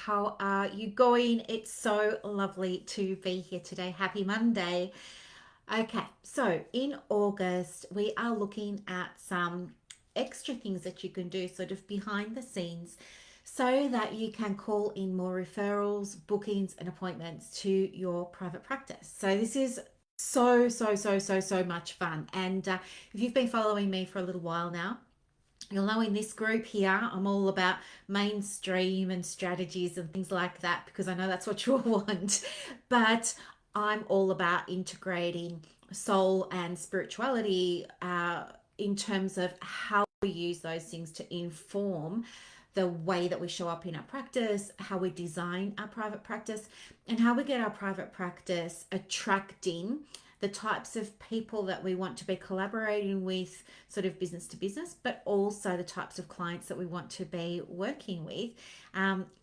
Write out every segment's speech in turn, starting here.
How are you going? It's so lovely to be here today. Happy Monday. Okay, so in August, we are looking at some extra things that you can do sort of behind the scenes so that you can call in more referrals, bookings, and appointments to your private practice. So this is so much fun. And if you've been following me for a little while now, you'll know in this group here, I'm all about mainstream and strategies and things like that because I know that's what you all want. But I'm all about integrating soul and spirituality in terms of how we use those things to inform the way that we show up in our practice, how we design our private practice, and how we get our private practice attracting the types of people that we want to be collaborating with, sort of business to business, but also the types of clients that we want to be working with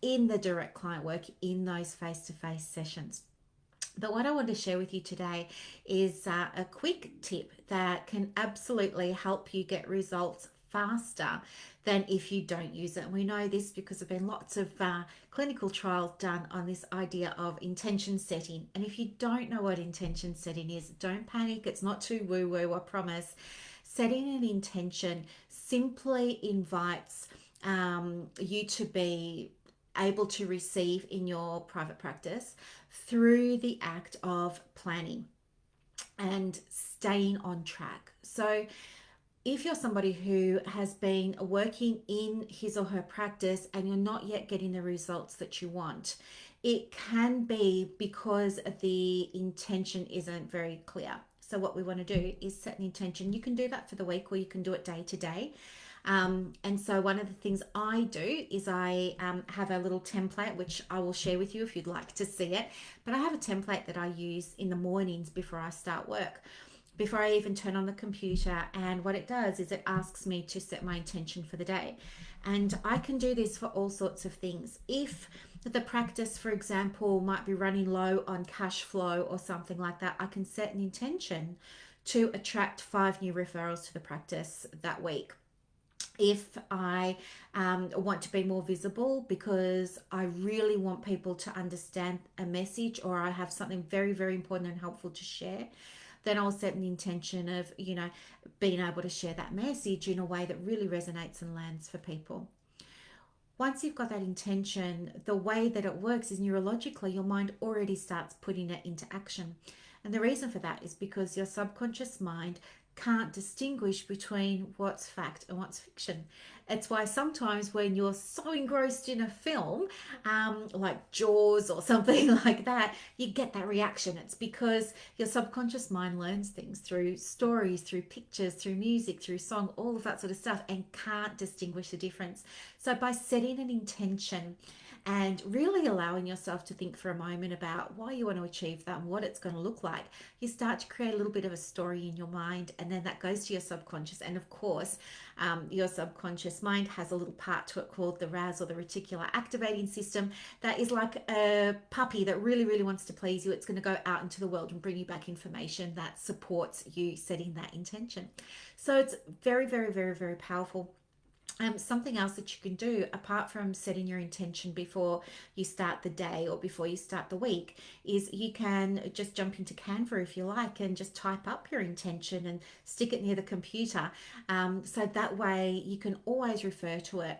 in the direct client work in those face to face sessions. But what I want to share with you today is a quick tip that can absolutely help you get results faster than if you don't use it. And we know this because there have been lots of clinical trials done on this idea of intention setting. And if you don't know what intention setting is, don't panic. It's not too woo woo, I promise. Setting an intention simply invites you to be able to receive in your private practice through the act of planning and staying on track. So, if you're somebody who has been working in his or her practice and you're not yet getting the results that you want, it can be because the intention isn't very clear. So, what we want to do is set an intention. You can do that for the week or you can do it day to day. And so one of the things I do is I have a little template, which I will share with you if you'd like to see it. But I have a template that I use in the mornings before I start work, before I even turn on the computer. And what it does is it asks me to set my intention for the day. And I can do this for all sorts of things. If the practice, for example, might be running low on cash flow or something like that, I can set an intention to attract 5 new referrals to the practice that week. If I want to be more visible because I really want people to understand a message, or I have something very, very important and helpful to share, then I'll set an intention of, being able to share that message in a way that really resonates and lands for people. Once you've got that intention, the way that it works is neurologically, your mind already starts putting it into action. And the reason for that is because your subconscious mind can't distinguish between what's fact and what's fiction. It's why sometimes when you're so engrossed in a film, like Jaws or something like that, you get that reaction. It's because your subconscious mind learns things through stories, through pictures, through music, through song, all of that sort of stuff, and can't distinguish the difference. So by setting an intention and really allowing yourself to think for a moment about why you want to achieve that and what it's going to look like, you start to create a little bit of a story in your mind, and then that goes to your subconscious. And of course, your subconscious mind has a little part to it called the RAS, or the reticular activating system, that is like a puppy that really, really wants to please you. It's going to go out into the world and bring you back information that supports you setting that intention. So it's very, very, very, very powerful. Something else that you can do apart from setting your intention before you start the day or before you start the week is you can just jump into Canva if you like and just type up your intention and stick it near the computer, so that way you can always refer to it.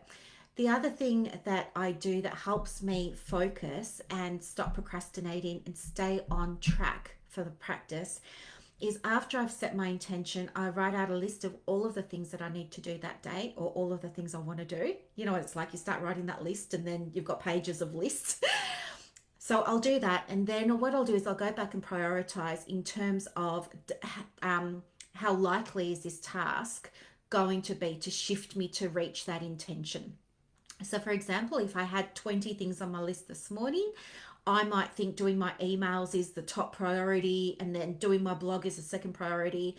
The other thing that I do that helps me focus and stop procrastinating and stay on track for the practice is after I've set my intention, I write out a list of all of the things that I need to do that day, or all of the things I want to do. You know, it's like you start writing that list and then you've got pages of lists. So I'll do that. And then what I'll do is I'll go back and prioritize in terms of how likely is this task going to be to shift me to reach that intention. So, for example, if I had 20 things on my list this morning, I might think doing my emails is the top priority and then doing my blog is the second priority.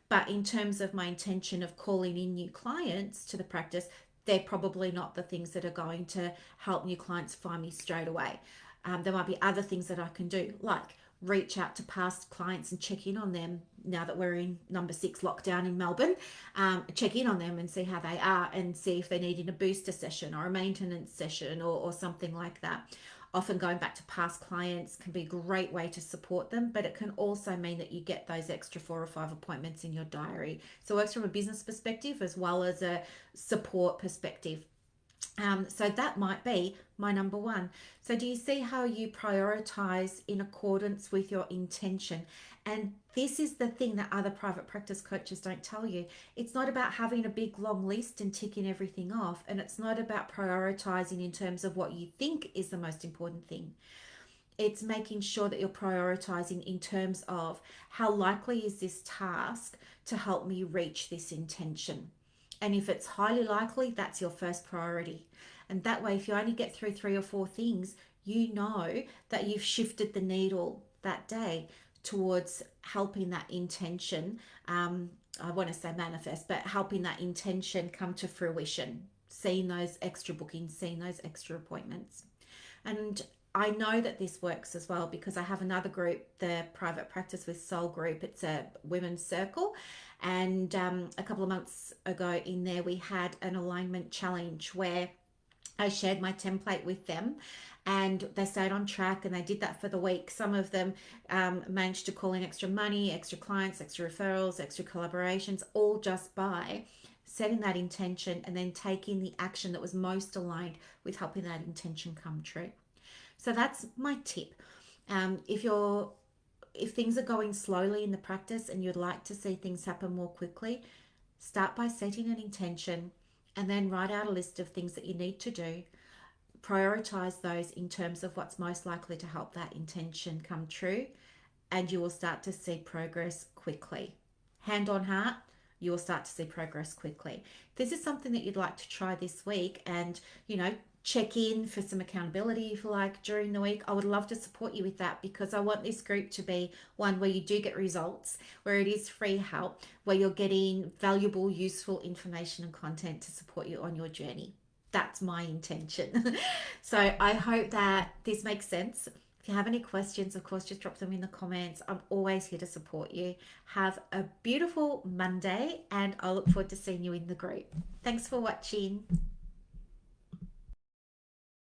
But in terms of my intention of calling in new clients to the practice, they're probably not the things that are going to help new clients find me straight away. There might be other things that I can do, like reach out to past clients and check in on them now that we're in number 6 lockdown in Melbourne. Check in on them and see how they are and see if they need a booster session or a maintenance session or something like that. Often going back to past clients can be a great way to support them, but it can also mean that you get those extra 4 or 5 appointments in your diary. So it works from a business perspective as well as a support perspective. So that might be my number one. So, do you see how you prioritize in accordance with your intention? And this is the thing that other private practice coaches don't tell you. It's not about having a big long list and ticking everything off, and it's not about prioritizing in terms of what you think is the most important thing. It's making sure that you're prioritizing in terms of how likely is this task to help me reach this intention. And if it's highly likely, that's your first priority. And that way, if you only get through 3 or 4 things, you know that you've shifted the needle that day towards helping that intention. I want to say manifest, but helping that intention come to fruition, seeing those extra bookings, seeing those extra appointments. And I know that this works as well because I have another group, the Private Practice with Soul group. It's a women's circle. And a couple of months ago in there, we had an alignment challenge where I shared my template with them and they stayed on track and they did that for the week. Some of them managed to call in extra money, extra clients, extra referrals, extra collaborations, all just by setting that intention and then taking the action that was most aligned with helping that intention come true. So that's my tip. If things are going slowly in the practice and you'd like to see things happen more quickly, start by setting an intention and then write out a list of things that you need to do. Prioritize those in terms of what's most likely to help that intention come true, and you will start to see progress quickly. Hand on heart, you will start to see progress quickly. This is something that you'd like to try this week and, check in for some accountability if you like during the week. I would love to support you with that because I want this group to be one where you do get results, where it is free help, where you're getting valuable, useful information and content to support you on your journey. That's my intention. So I hope that this makes sense. If you have any questions, of course, just drop them in the comments. I'm always here to support you. Have a beautiful Monday, and I look forward to seeing you in the group. Thanks for watching.